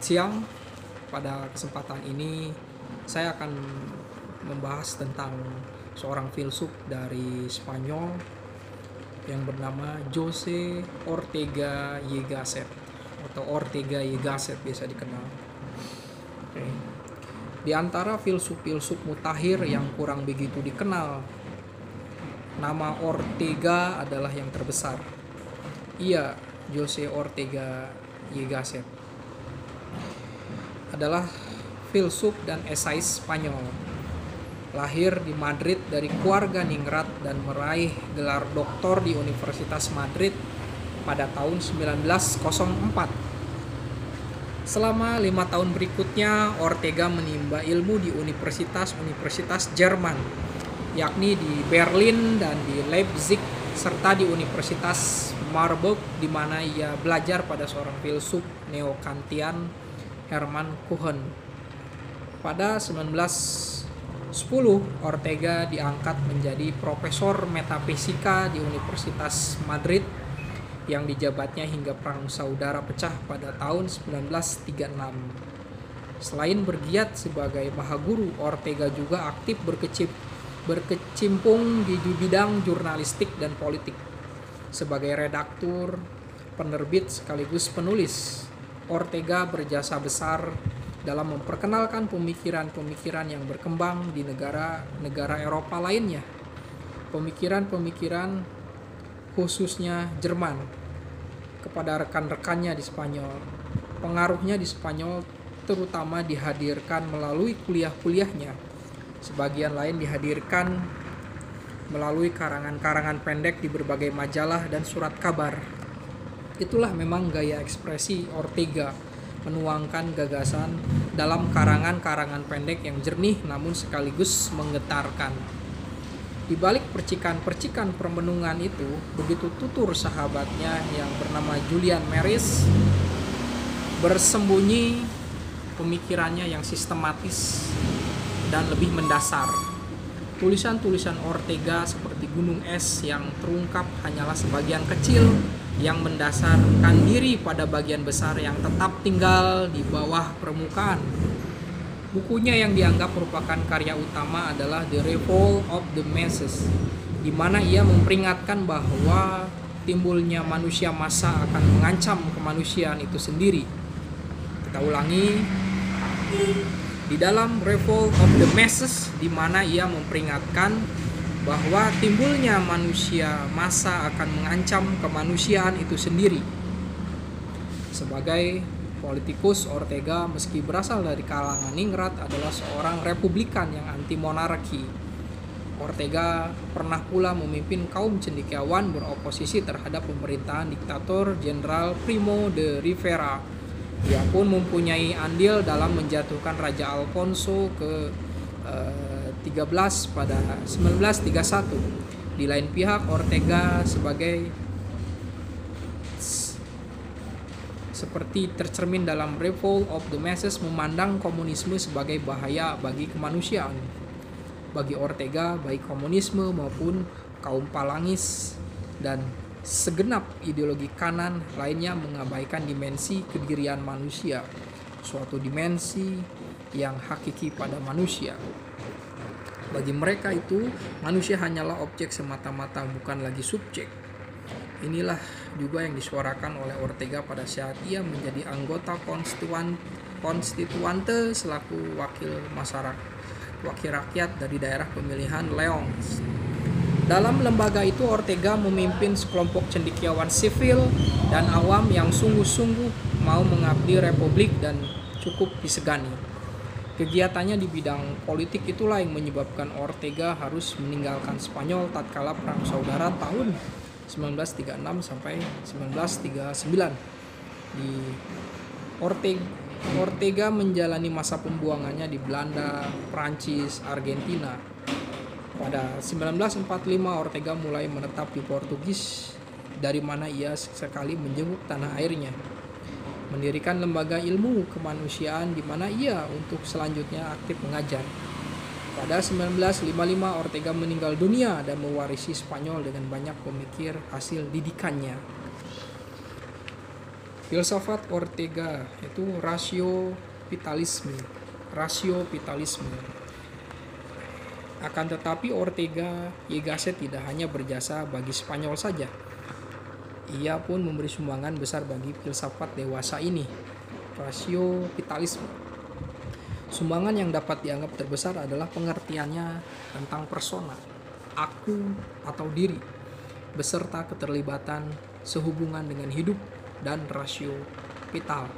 Selamat siang. Pada kesempatan ini saya akan membahas tentang seorang filsuf dari Spanyol yang bernama Jose Ortega y Gasset atau Ortega y Gasset biasa dikenal. Oke. Di antara filsuf-filsuf mutakhir yang kurang begitu dikenal, nama Ortega adalah yang terbesar. Ia, Jose Ortega y Gasset, adalah filsuf dan esais Spanyol. Lahir di Madrid dari keluarga ningrat dan meraih gelar doktor di Universitas Madrid pada tahun 1904. Selama 5 tahun berikutnya, Ortega menimba ilmu di universitas-universitas Jerman, yakni di Berlin dan di Leipzig, serta di Universitas Marburg, di mana ia belajar pada seorang filsuf neo-Kantian, Hermann Cohen. Pada 1910, Ortega diangkat menjadi profesor metafisika di Universitas Madrid yang dijabatnya hingga Perang Saudara pecah pada tahun 1936. Selain bergiat sebagai mahaguru, Ortega juga aktif berkecimpung di bidang jurnalistik dan politik. Sebagai redaktur, penerbit sekaligus penulis, Ortega berjasa besar dalam memperkenalkan pemikiran-pemikiran yang berkembang di negara-negara Eropa lainnya. Pemikiran-pemikiran khususnya Jerman kepada rekan-rekannya di Spanyol. Pengaruhnya di Spanyol terutama dihadirkan melalui kuliah-kuliahnya. Sebagian lain dihadirkan melalui karangan-karangan pendek di berbagai majalah dan surat kabar. Itulah memang gaya ekspresi Ortega, menuangkan gagasan dalam karangan-karangan pendek yang jernih namun sekaligus menggetarkan. Di balik percikan-percikan permenungan itu, begitu tutur sahabatnya yang bernama Julian Maris bersembunyi pemikirannya yang sistematis dan lebih mendasar. Tulisan-tulisan Ortega seperti gunung es yang terungkap hanyalah sebagian kecil yang mendasarkan diri pada bagian besar yang tetap tinggal di bawah permukaan. Bukunya yang dianggap merupakan karya utama adalah The Revolt of the Masses, di mana ia memperingatkan bahwa timbulnya manusia massa akan mengancam kemanusiaan itu sendiri. Kita ulangi, di dalam Revolt of the Masses, di mana ia memperingatkan bahwa timbulnya manusia massa akan mengancam kemanusiaan itu sendiri. Sebagai politikus, Ortega meski berasal dari kalangan ningrat adalah seorang republikan yang anti monarki. Ortega pernah pula memimpin kaum cendekiawan beroposisi terhadap pemerintahan diktator Jenderal Primo de Rivera. Dia pun mempunyai andil dalam menjatuhkan Raja Alfonso ke-13 pada 1931. Di lain pihak, Ortega seperti tercermin dalam Revolt of the Masses memandang komunisme sebagai bahaya bagi kemanusiaan. Bagi Ortega, baik komunisme maupun kaum Palangis dan segenap ideologi kanan lainnya mengabaikan dimensi kedirian manusia, suatu dimensi yang hakiki pada manusia. Bagi mereka itu, manusia hanyalah objek semata-mata, bukan lagi subjek. Inilah juga yang disuarakan oleh Ortega pada saat ia menjadi anggota konstituante selaku wakil rakyat dari daerah pemilihan León. Dalam lembaga itu, Ortega memimpin sekelompok cendekiawan sipil dan awam yang sungguh-sungguh mau mengabdi republik dan cukup disegani. Kegiatannya di bidang politik itulah yang menyebabkan Ortega harus meninggalkan Spanyol tatkala Perang Saudara tahun 1936 sampai 1939. Ortega menjalani masa pembuangannya di Belanda, Prancis, Argentina. Pada 1945 Ortega mulai menetap di Portugis, dari mana ia sekali menjenguk tanah airnya. Mendirikan lembaga ilmu kemanusiaan di mana ia untuk selanjutnya aktif mengajar. Pada 1955 Ortega meninggal dunia dan mewarisi Spanyol dengan banyak pemikir hasil didikannya. Filsafat Ortega itu rasio vitalisme. Akan tetapi Ortega y Gasset tidak hanya berjasa bagi Spanyol saja. Ia pun memberi sumbangan besar bagi filsafat dewasa ini, rasio vitalisme. Sumbangan yang dapat dianggap terbesar adalah pengertiannya tentang persona, aku atau diri, beserta keterlibatan sehubungan dengan hidup dan rasio vital.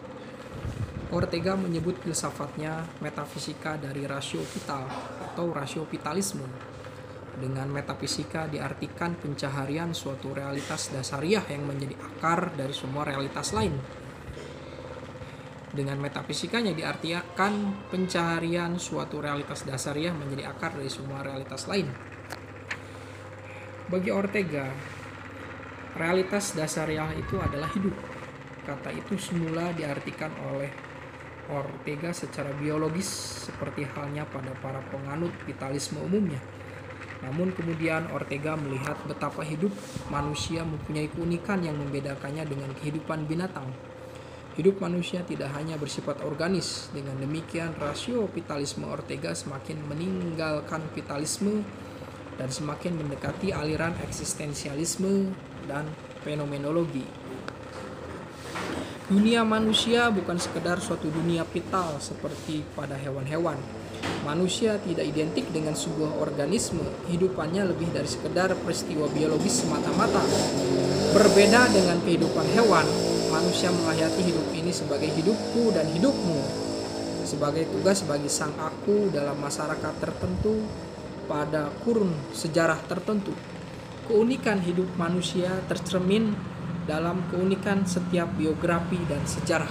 Ortega menyebut filsafatnya metafisika dari rasio vital atau rasio vitalisme. Dengan metafisika diartikan pencaharian suatu realitas dasariah yang menjadi akar dari semua realitas lain. Dengan metafisikanya diartikan pencaharian suatu realitas dasariah menjadi akar dari semua realitas lain. Bagi Ortega, realitas dasariah itu adalah hidup. Kata itu semula diartikan oleh Ortega secara biologis seperti halnya pada para penganut vitalisme umumnya. Namun kemudian Ortega melihat betapa hidup manusia mempunyai keunikan yang membedakannya dengan kehidupan binatang. Hidup manusia tidak hanya bersifat organis. Dengan demikian rasio vitalisme Ortega semakin meninggalkan vitalisme dan semakin mendekati aliran eksistensialisme dan fenomenologi. Dunia manusia bukan sekedar suatu dunia vital seperti pada hewan-hewan. Manusia tidak identik dengan sebuah organisme. Hidupannya lebih dari sekedar peristiwa biologis semata-mata. Berbeda dengan kehidupan hewan, manusia menghayati hidup ini sebagai hidupku dan hidupmu, sebagai tugas bagi sang aku dalam masyarakat tertentu pada kurun sejarah tertentu. Keunikan hidup manusia tercermin dalam keunikan setiap biografi dan sejarah.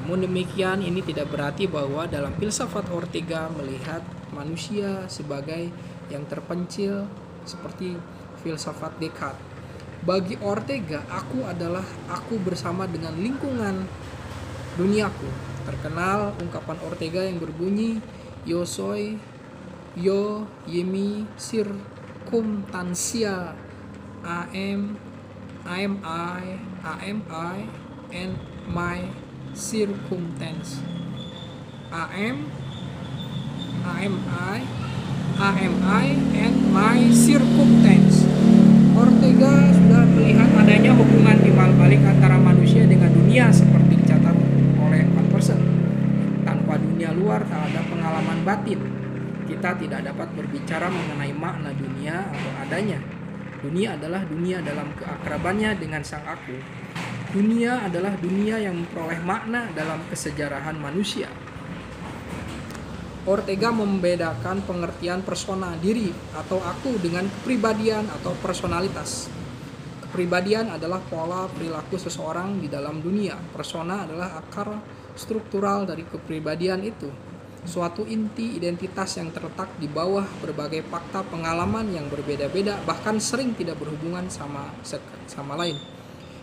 Namun demikian, ini tidak berarti bahwa dalam filsafat Ortega melihat manusia sebagai yang terpencil seperti filsafat Descartes. Bagi Ortega, aku adalah aku bersama dengan lingkungan duniaku. Terkenal ungkapan Ortega yang berbunyi, yo soy, yo yemi circunstancia, am I, and my circumstance. I, and my circumstance. Ortega sudah melihat adanya hubungan timbal balik antara manusia dengan dunia seperti dicatat oleh Anderson. Tanpa dunia luar tak ada pengalaman batin. Kita tidak dapat berbicara mengenai makna dunia atau adanya. Dunia adalah dunia dalam keakrabannya dengan sang aku. Dunia adalah dunia yang memperoleh makna dalam kesejarahan manusia. Ortega membedakan pengertian persona diri atau aku dengan kepribadian atau personalitas. Kepribadian adalah pola perilaku seseorang di dalam dunia. Persona adalah akar struktural dari kepribadian itu. Suatu inti identitas yang terletak di bawah berbagai fakta pengalaman yang berbeda-beda, bahkan sering tidak berhubungan sama lain.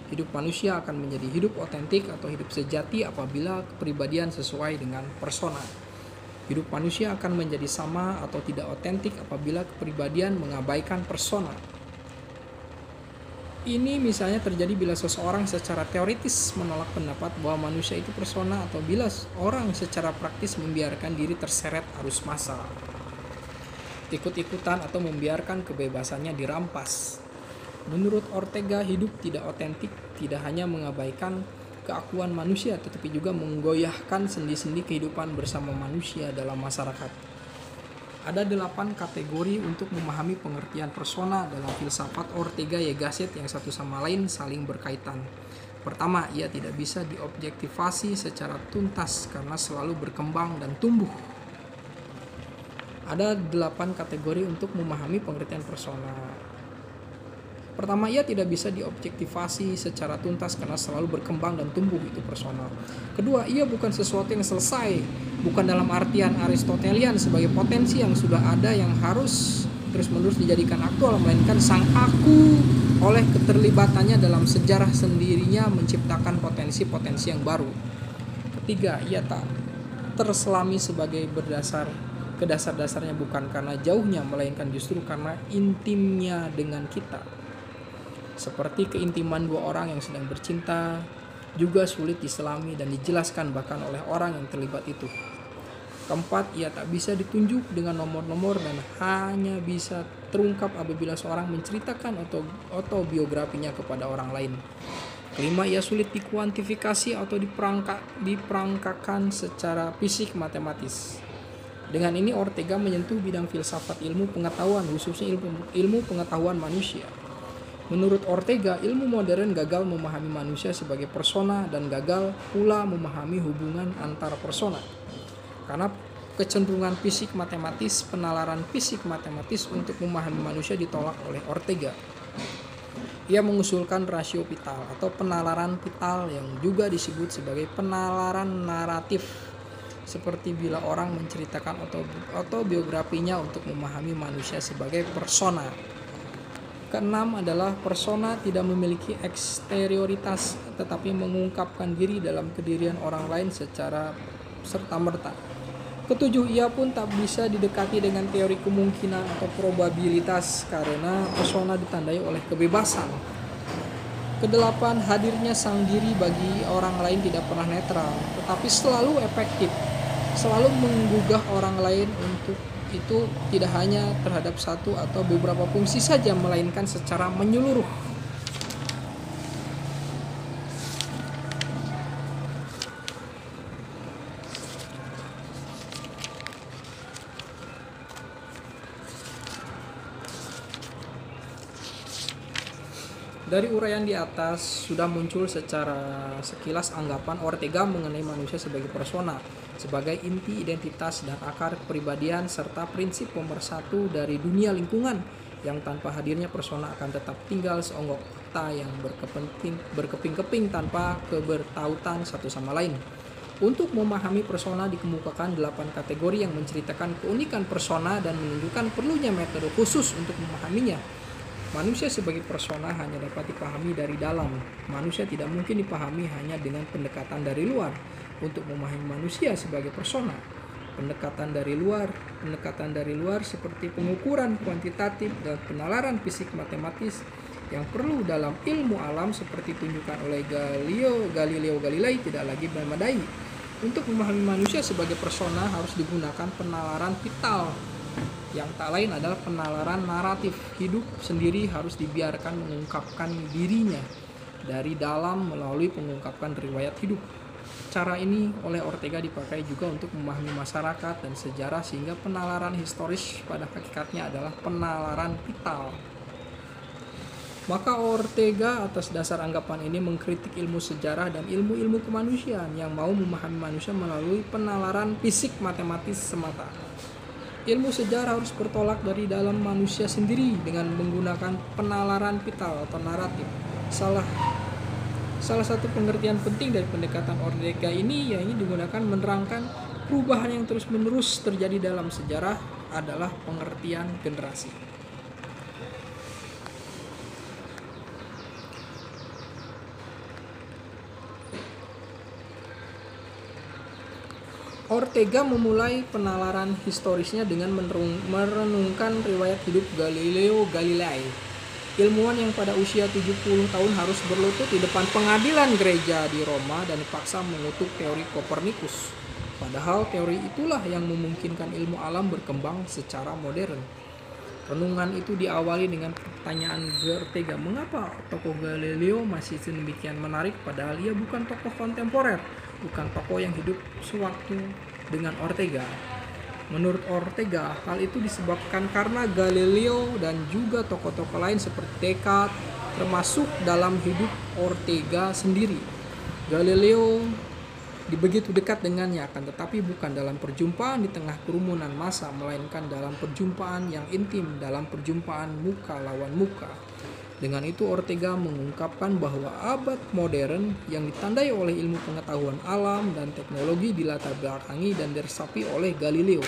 Hidup manusia akan menjadi hidup otentik atau hidup sejati apabila kepribadian sesuai dengan persona. Hidup manusia akan menjadi sama atau tidak otentik apabila kepribadian mengabaikan persona. Ini misalnya terjadi bila seseorang secara teoritis menolak pendapat bahwa manusia itu persona atau bila orang secara praktis membiarkan diri terseret arus massa, ikut-ikutan atau membiarkan kebebasannya dirampas. Menurut Ortega, hidup tidak otentik tidak hanya mengabaikan keakuan manusia tetapi juga menggoyahkan sendi-sendi kehidupan bersama manusia dalam masyarakat. Ada 8 kategori untuk memahami pengertian persona dalam filsafat Ortega y Gasset yang satu sama lain saling berkaitan. Pertama, ia tidak bisa diobjektivasi secara tuntas karena selalu berkembang dan tumbuh. Ada 8 kategori untuk memahami pengertian persona. Pertama, ia tidak bisa diobjektivasi secara tuntas karena selalu berkembang dan tumbuh, itu persona. Kedua, ia bukan sesuatu yang selesai, bukan dalam artian Aristotelian sebagai potensi yang sudah ada yang harus terus-menerus dijadikan aktual, melainkan sang aku oleh keterlibatannya dalam sejarah sendirinya menciptakan potensi-potensi yang baru. Ketiga, ia tak terselami sebagai ke dasar-dasarnya bukan karena jauhnya, melainkan justru karena intimnya dengan kita. Seperti keintiman dua orang yang sedang bercinta, juga sulit diselami dan dijelaskan bahkan oleh orang yang terlibat itu. Keempat, ia tak bisa ditunjuk dengan nomor-nomor dan hanya bisa terungkap apabila seorang menceritakan autobiografinya kepada orang lain. Kelima, ia sulit dikuantifikasi atau diperangkakan secara fisik matematis. Dengan ini Ortega menyentuh bidang filsafat ilmu pengetahuan, khususnya ilmu pengetahuan manusia. Menurut Ortega, ilmu modern gagal memahami manusia sebagai persona dan gagal pula memahami hubungan antar persona. Karena kecenderungan fisik matematis, penalaran fisik matematis untuk memahami manusia ditolak oleh Ortega. Ia mengusulkan rasio Pital atau penalaran Pital yang juga disebut sebagai penalaran naratif, seperti bila orang menceritakan autobiografinya untuk memahami manusia sebagai persona. Keenam adalah persona tidak memiliki eksterioritas tetapi mengungkapkan diri dalam kedirian orang lain secara serta-merta. Ketujuh, ia pun tak bisa didekati dengan teori kemungkinan atau probabilitas karena persona ditandai oleh kebebasan. Kedelapan, hadirnya sang diri bagi orang lain tidak pernah netral, tetapi selalu efektif, selalu menggugah orang lain untuk itu tidak hanya terhadap satu atau beberapa fungsi saja, melainkan secara menyeluruh. Dari uraian di atas sudah muncul secara sekilas anggapan Ortega mengenai manusia sebagai persona, sebagai inti identitas dan akar kepribadian serta prinsip pemersatu dari dunia lingkungan yang tanpa hadirnya persona akan tetap tinggal seonggok kata yang berkeping-keping tanpa kebertautan satu sama lain. Untuk memahami persona dikemukakan 8 kategori yang menceritakan keunikan persona dan menunjukkan perlunya metode khusus untuk memahaminya. Manusia sebagai persona hanya dapat dipahami dari dalam. Manusia tidak mungkin dipahami hanya dengan pendekatan dari luar. Untuk memahami manusia sebagai persona, pendekatan dari luar seperti pengukuran kuantitatif dan penalaran fisik matematis yang perlu dalam ilmu alam seperti tunjukkan oleh Galileo Galilei tidak lagi memadai. Untuk memahami manusia sebagai persona harus digunakan penalaran Pital, yang tak lain adalah penalaran naratif. Hidup sendiri harus dibiarkan mengungkapkan dirinya dari dalam melalui pengungkapan riwayat hidup. Cara ini oleh Ortega dipakai juga untuk memahami masyarakat dan sejarah, sehingga penalaran historis pada hakikatnya adalah penalaran Pital. Maka Ortega atas dasar anggapan ini mengkritik ilmu sejarah dan ilmu-ilmu kemanusiaan yang mau memahami manusia melalui penalaran fisik matematis semata. Ilmu sejarah harus bertolak dari dalam manusia sendiri dengan menggunakan penalaran Pital atau naratif. Salah satu pengertian penting dari pendekatan Ortega ini yang digunakan menerangkan perubahan yang terus-menerus terjadi dalam sejarah adalah pengertian generasi. Ortega memulai penalaran historisnya dengan merenungkan riwayat hidup Galileo Galilei, ilmuwan yang pada usia 70 tahun harus berlutut di depan pengadilan gereja di Roma dan dipaksa mengutuk teori Kopernikus. Padahal teori itulah yang memungkinkan ilmu alam berkembang secara modern. Renungan itu diawali dengan pertanyaan Ortega, mengapa tokoh Galileo masih sedemikian menarik padahal ia bukan tokoh kontemporer, bukan tokoh yang hidup sewaktu dengan Ortega. Menurut Ortega, hal itu disebabkan karena Galileo dan juga tokoh-tokoh lain seperti Descartes termasuk dalam hidup Ortega sendiri. Galileo begitu dekat dengannya, akan tetapi bukan dalam perjumpaan di tengah kerumunan massa, melainkan dalam perjumpaan yang intim, dalam perjumpaan muka lawan muka. Dengan itu Ortega mengungkapkan bahwa abad modern yang ditandai oleh ilmu pengetahuan alam dan teknologi dilatar belakangi dan diresapi oleh Galileo.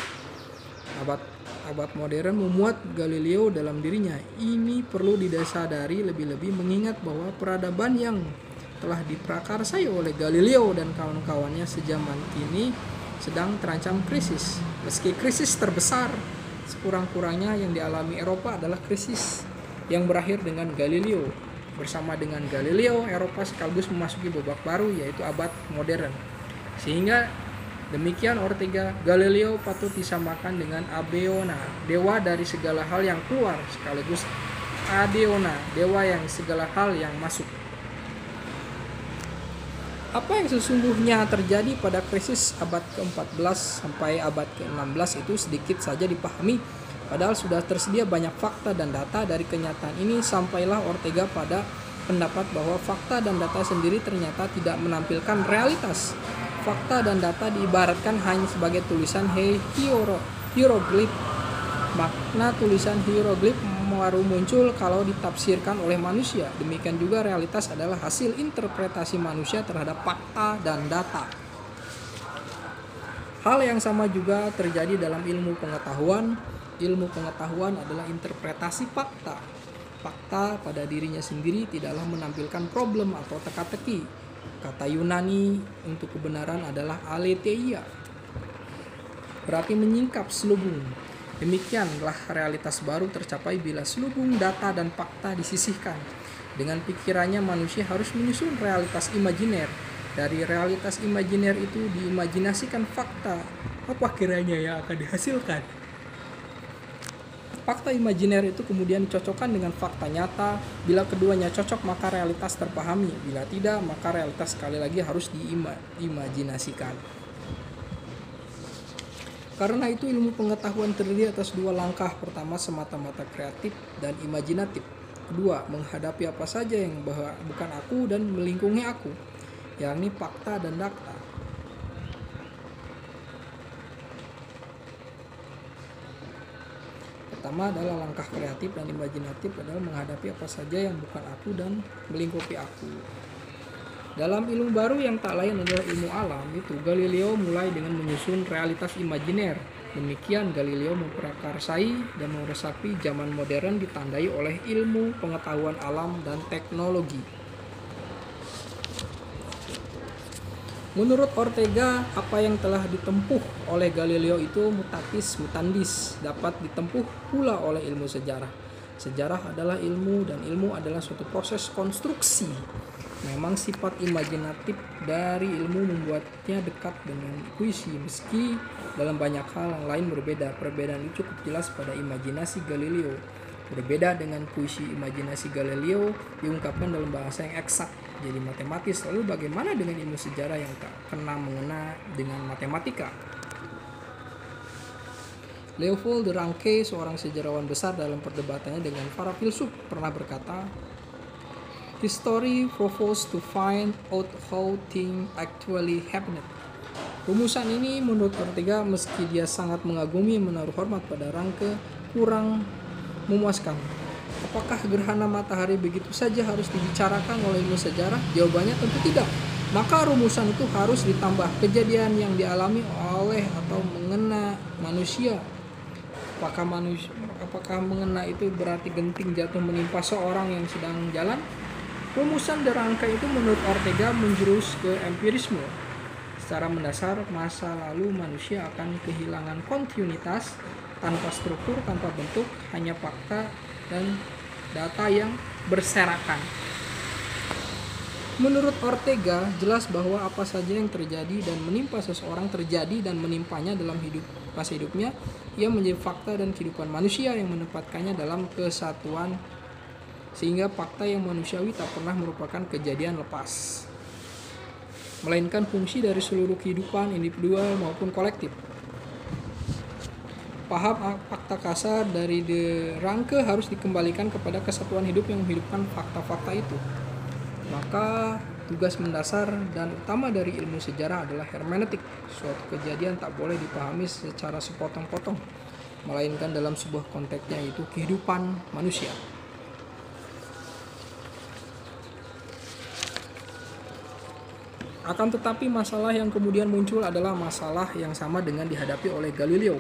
Abad modern memuat Galileo dalam dirinya. Ini perlu disadari lebih-lebih mengingat bahwa peradaban yang telah diprakarsai oleh Galileo dan kawan-kawannya sejaman ini sedang terancam krisis. Meski krisis terbesar sekurang-kurangnya yang dialami Eropa adalah krisis yang berakhir dengan Galileo. Bersama dengan Galileo, Eropa sekaligus memasuki babak baru yaitu abad modern. Sehingga demikian Ortega, Galileo patut disamakan dengan Abeona, dewa dari segala hal yang keluar, sekaligus Adeona, dewa yang segala hal yang masuk. Apa yang sesungguhnya terjadi pada krisis abad ke-14 sampai abad ke-16 itu sedikit saja dipahami, padahal sudah tersedia banyak fakta dan data. Dari kenyataan ini sampailah Ortega pada pendapat bahwa fakta dan data sendiri ternyata tidak menampilkan realitas. Fakta dan data diibaratkan hanya sebagai tulisan hieroglif. Makna tulisan hieroglif baru muncul kalau ditafsirkan oleh manusia. Demikian juga realitas adalah hasil interpretasi manusia terhadap fakta dan data. Hal yang sama juga terjadi dalam ilmu pengetahuan. Ilmu pengetahuan adalah interpretasi fakta. Fakta pada dirinya sendiri tidaklah menampilkan problem atau teka-teki. Kata Yunani untuk kebenaran adalah aletheia, berarti menyingkap, selubung. Demikianlah realitas baru tercapai bila selubung data dan fakta disisihkan. Dengan pikirannya manusia harus menyusun realitas imajiner. Dari realitas imajiner itu diimajinasikan fakta. Apa kiranya yang akan dihasilkan? Fakta imajiner itu kemudian dicocokkan dengan fakta nyata. Bila keduanya cocok maka realitas terpahami. Bila tidak maka realitas sekali lagi harus diimajinasikan. Karena itu ilmu pengetahuan terdiri atas dua langkah. Pertama, semata-mata kreatif dan imajinatif. Kedua, menghadapi apa saja yang bukan aku dan melingkungi aku, yakni fakta dan data. Pertama adalah langkah kreatif dan imajinatif adalah menghadapi apa saja yang bukan aku dan melingkupi aku. Dalam ilmu baru yang tak lain adalah ilmu alam itu, Galileo mulai dengan menyusun realitas imajiner. Demikian Galileo memprakarsai dan meresapi zaman modern ditandai oleh ilmu pengetahuan alam dan teknologi. Menurut Ortega, apa yang telah ditempuh oleh Galileo itu mutatis mutandis, dapat ditempuh pula oleh ilmu sejarah. Sejarah adalah ilmu dan ilmu adalah suatu proses konstruksi. Memang sifat imajinatif dari ilmu membuatnya dekat dengan puisi, meski dalam banyak hal yang lain berbeda. Perbedaan itu cukup jelas pada imajinasi Galileo. Berbeda dengan puisi, imajinasi Galileo diungkapkan dalam bahasa yang eksak, jadi matematis. Lalu bagaimana dengan ilmu sejarah yang tak kena mengena dengan matematika? Leopold de Ranke, seorang sejarawan besar dalam perdebatannya dengan para filsuf, pernah berkata, "History proposes to find out how things actually happened." Rumusan ini menurut Ortega, meski dia sangat mengagumi menaruh hormat pada Ranke, kurang memuaskan. Apakah gerhana matahari begitu saja harus dibicarakan oleh ilmu sejarah? Jawabannya tentu tidak. Maka rumusan itu harus ditambah kejadian yang dialami oleh atau mengena manusia. Apakah mengena itu berarti genting jatuh menimpa seorang yang sedang jalan? Rumusan de Ranke itu menurut Ortega menjurus ke empirisme. Secara mendasar, masa lalu manusia akan kehilangan kontinuitas, tanpa struktur, tanpa bentuk, hanya fakta dan data yang berserakan. Menurut Ortega, jelas bahwa apa saja yang terjadi dan menimpa seseorang terjadi dan menimpanya dalam masa hidupnya, ia menjadi fakta dan kehidupan manusia yang menempatkannya dalam kesatuan, sehingga fakta yang manusiawi tak pernah merupakan kejadian lepas, melainkan fungsi dari seluruh kehidupan individual maupun kolektif. Paham fakta kasar dari de Ranke harus dikembalikan kepada kesatuan hidup yang menghidupkan fakta-fakta itu. Maka tugas mendasar dan utama dari ilmu sejarah adalah hermeneutik. Suatu kejadian tak boleh dipahami secara sepotong-potong, melainkan dalam sebuah konteksnya, yaitu kehidupan manusia. Akan tetapi masalah yang kemudian muncul adalah masalah yang sama dengan dihadapi oleh Galileo.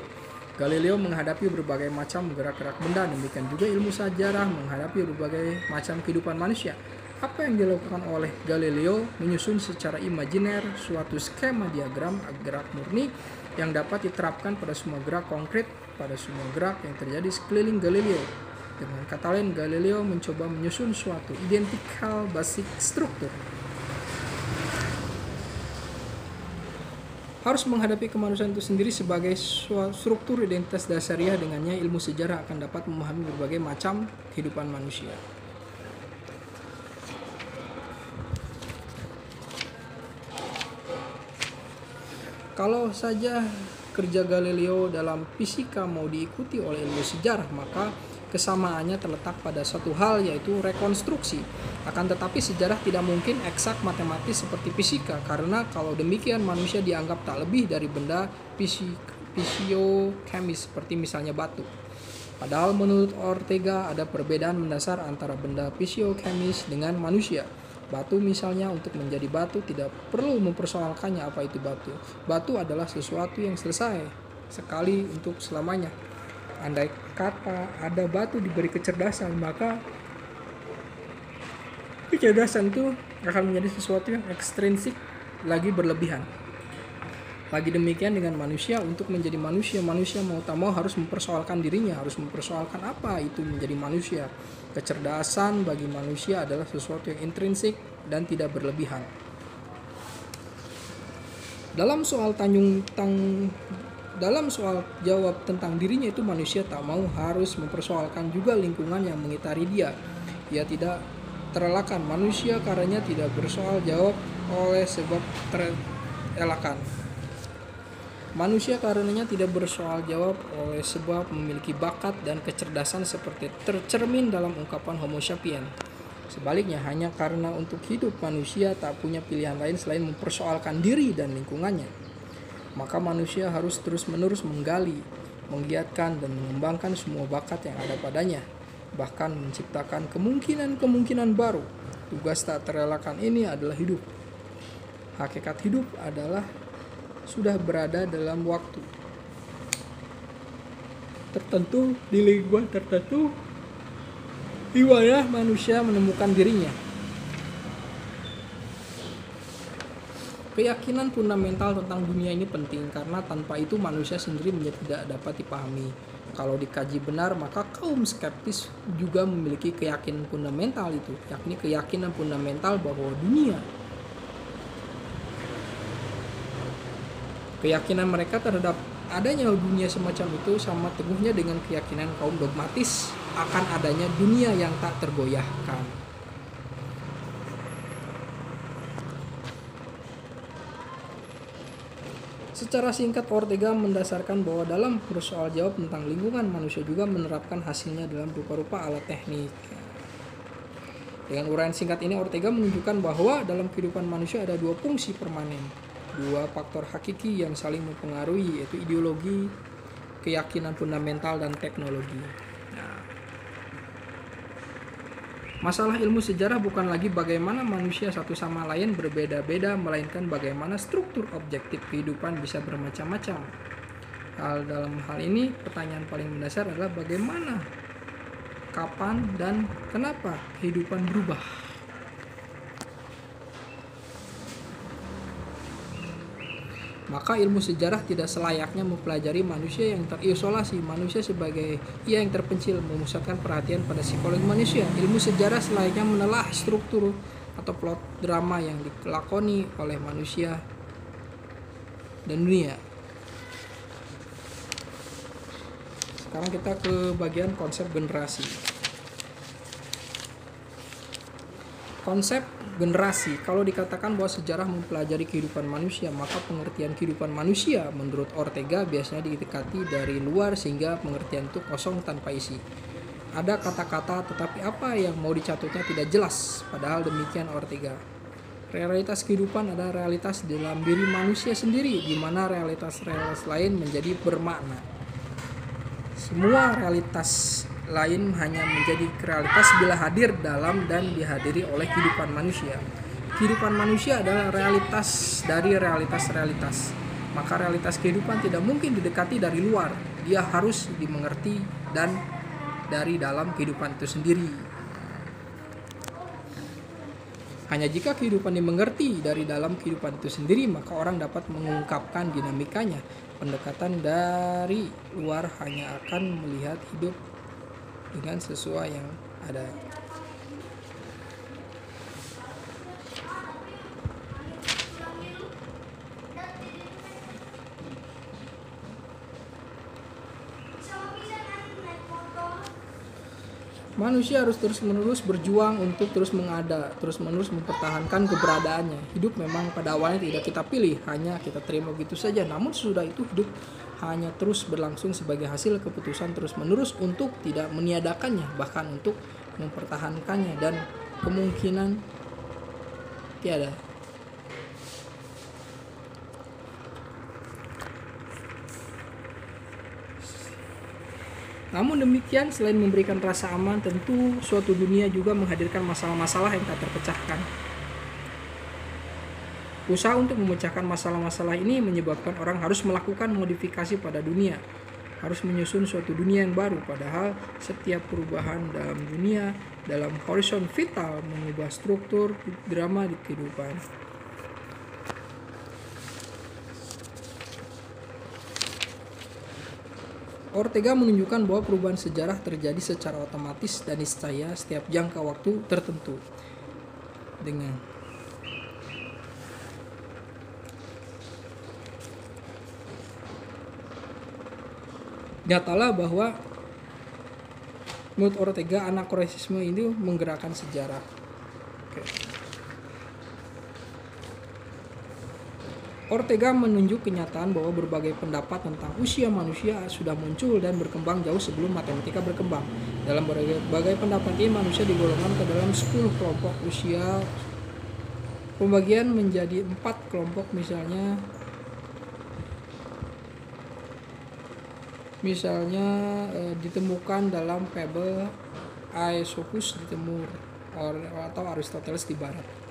Galileo menghadapi berbagai macam gerak-gerak benda, demikian juga ilmu sejarah menghadapi berbagai macam kehidupan manusia. Apa yang dilakukan oleh Galileo? Menyusun secara imajiner suatu skema diagram gerak murni yang dapat diterapkan pada semua gerak konkret, pada semua gerak yang terjadi sekeliling Galileo. Dengan kata lain, Galileo mencoba menyusun suatu identical basic struktur. Harus menghadapi kemanusiaan itu sendiri sebagai struktur identitas dasariah, dengannya ilmu sejarah akan dapat memahami berbagai macam kehidupan manusia. Kalau saja kerja Galileo dalam fisika mau diikuti oleh ilmu sejarah, maka kesamaannya terletak pada satu hal, yaitu rekonstruksi. Akan tetapi sejarah tidak mungkin eksak matematis seperti fisika, karena kalau demikian manusia dianggap tak lebih dari benda fisiokemis seperti misalnya batu. Padahal menurut Ortega ada perbedaan mendasar antara benda fisiokemis dengan manusia. Batu misalnya, untuk menjadi batu tidak perlu mempersoalkannya apa itu batu. Batu adalah sesuatu yang selesai sekali untuk selamanya. Andai kata ada batu diberi kecerdasan, maka kecerdasan itu akan menjadi sesuatu yang ekstrinsik lagi berlebihan. Lagi demikian dengan manusia, untuk menjadi manusia, manusia mau tak mau harus mempersoalkan dirinya, harus mempersoalkan apa itu menjadi manusia. Kecerdasan bagi manusia adalah sesuatu yang intrinsik dan tidak berlebihan. Dalam soal jawab tentang dirinya itu, manusia tak mau harus mempersoalkan juga lingkungan yang mengitari dia. Ia tidak terelakkan manusia karenanya tidak bersoal jawab oleh sebab terelakkan. Manusia karenanya tidak bersoal jawab oleh sebab memiliki bakat dan kecerdasan seperti tercermin dalam ungkapan Homo sapiens. Sebaliknya, hanya karena untuk hidup manusia tak punya pilihan lain selain mempersoalkan diri dan lingkungannya, maka manusia harus terus-menerus menggali, menggiatkan dan mengembangkan semua bakat yang ada padanya, bahkan menciptakan kemungkinan-kemungkinan baru. Tugas tak terelakkan ini adalah hidup. Hakikat hidup adalah sudah berada dalam waktu tertentu, di lingkungan tertentu, di mana manusia menemukan dirinya. Keyakinan fundamental tentang dunia ini penting, karena tanpa itu manusia sendiri menjadi tidak dapat dipahami. Kalau dikaji benar, maka kaum skeptis juga memiliki keyakinan fundamental itu, yakni keyakinan fundamental bahwa keyakinan mereka terhadap adanya dunia semacam itu sama teguhnya dengan keyakinan kaum dogmatis akan adanya dunia yang tak tergoyahkan. Secara singkat, Ortega mendasarkan bahwa dalam bersoal jawab tentang lingkungan, manusia juga menerapkan hasilnya dalam rupa-rupa alat teknik. Dengan uraian singkat ini, Ortega menunjukkan bahwa dalam kehidupan manusia ada dua fungsi permanen, dua faktor hakiki yang saling mempengaruhi, yaitu ideologi, keyakinan fundamental, dan teknologi. Masalah ilmu sejarah bukan lagi bagaimana manusia satu sama lain berbeda-beda, melainkan bagaimana struktur objektif kehidupan bisa bermacam-macam. Dalam hal ini, pertanyaan paling mendasar adalah bagaimana, kapan, dan kenapa kehidupan berubah. Maka ilmu sejarah tidak selayaknya mempelajari manusia yang terisolasi, manusia sebagai ia yang terpencil, memusatkan perhatian pada psikologi manusia. Ilmu sejarah selayaknya menelah struktur atau plot drama yang dilakoni oleh manusia dan dunia. Sekarang kita ke bagian konsep generasi. Konsep generasi, kalau dikatakan bahwa sejarah mempelajari kehidupan manusia, maka pengertian kehidupan manusia menurut Ortega biasanya didekati dari luar sehingga pengertian itu kosong tanpa isi. Ada kata-kata tetapi apa yang mau dicatutnya tidak jelas, padahal demikian Ortega. Realitas kehidupan adalah realitas dalam diri manusia sendiri, di mana realitas-realitas lain menjadi bermakna. Semua realitas lain hanya menjadi realitas bila hadir dalam dan dihadiri oleh kehidupan manusia. Kehidupan manusia adalah realitas dari realitas-realitas. Maka realitas kehidupan tidak mungkin didekati dari luar. Dia harus dimengerti dan dari dalam kehidupan itu sendiri. Hanya jika kehidupan dimengerti dari dalam kehidupan itu sendiri, maka orang dapat mengungkapkan dinamikanya. Pendekatan dari luar hanya akan melihat hidup dengan sesuai yang ada. Manusia harus terus-menerus berjuang untuk terus mengada, terus-menerus mempertahankan keberadaannya. Hidup memang pada awalnya tidak kita pilih, hanya kita terima begitu saja. Namun sesudah itu hidup hanya terus berlangsung sebagai hasil keputusan terus-menerus untuk tidak meniadakannya, bahkan untuk mempertahankannya, dan kemungkinan tiada. Namun demikian, selain memberikan rasa aman, tentu suatu dunia juga menghadirkan masalah-masalah yang tak terpecahkan. Usaha untuk memecahkan masalah-masalah ini menyebabkan orang harus melakukan modifikasi pada dunia, harus menyusun suatu dunia yang baru, padahal setiap perubahan dalam dunia, dalam horizon vital, mengubah struktur drama di kehidupan. Ortega menunjukkan bahwa perubahan sejarah terjadi secara otomatis dan niscaya setiap jangka waktu tertentu. Dengan nyatalah bahwa menurut Ortega anakronisme itu menggerakkan sejarah. Ortega menunjuk kenyataan bahwa berbagai pendapat tentang usia manusia sudah muncul dan berkembang jauh sebelum matematika berkembang. Dalam berbagai pendapat ini, manusia digolongkan ke dalam 10 kelompok usia. Pembagian menjadi 4 kelompok, misalnya ditemukan dalam fabel Aesopus di timur atau Aristoteles di barat.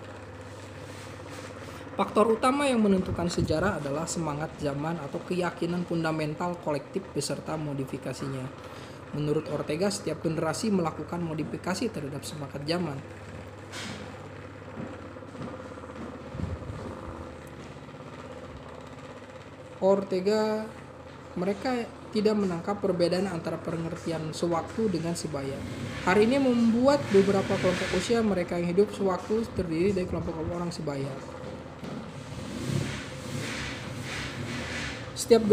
Faktor utama yang menentukan sejarah adalah semangat zaman atau keyakinan fundamental kolektif beserta modifikasinya. Menurut Ortega, setiap generasi melakukan modifikasi terhadap semangat zaman. Ortega, mereka tidak menangkap perbedaan antara pengertian sewaktu dengan sebaya. Hari ini membuat beberapa kelompok usia mereka yang hidup sewaktu terdiri dari kelompok orang sebaya. Setiap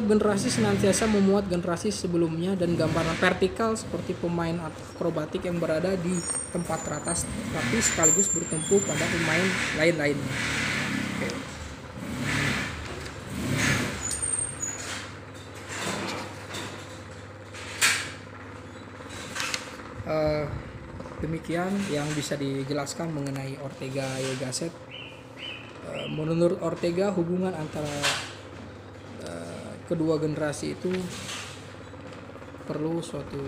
generasi senantiasa memuat generasi sebelumnya, dan gambaran vertikal seperti pemain akrobatik yang berada di tempat teratas tapi sekaligus bertempur pada pemain lain-lainnya. Demikian yang bisa dijelaskan mengenai Ortega y Gasset. Menurut Ortega, hubungan antara kedua generasi itu perlu suatu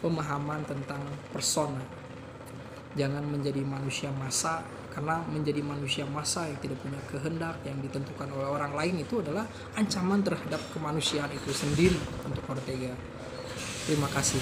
pemahaman tentang persona. Jangan menjadi manusia massa, karena menjadi manusia massa yang tidak punya kehendak yang ditentukan oleh orang lain itu adalah ancaman terhadap kemanusiaan itu sendiri untuk Ortega. Terima kasih.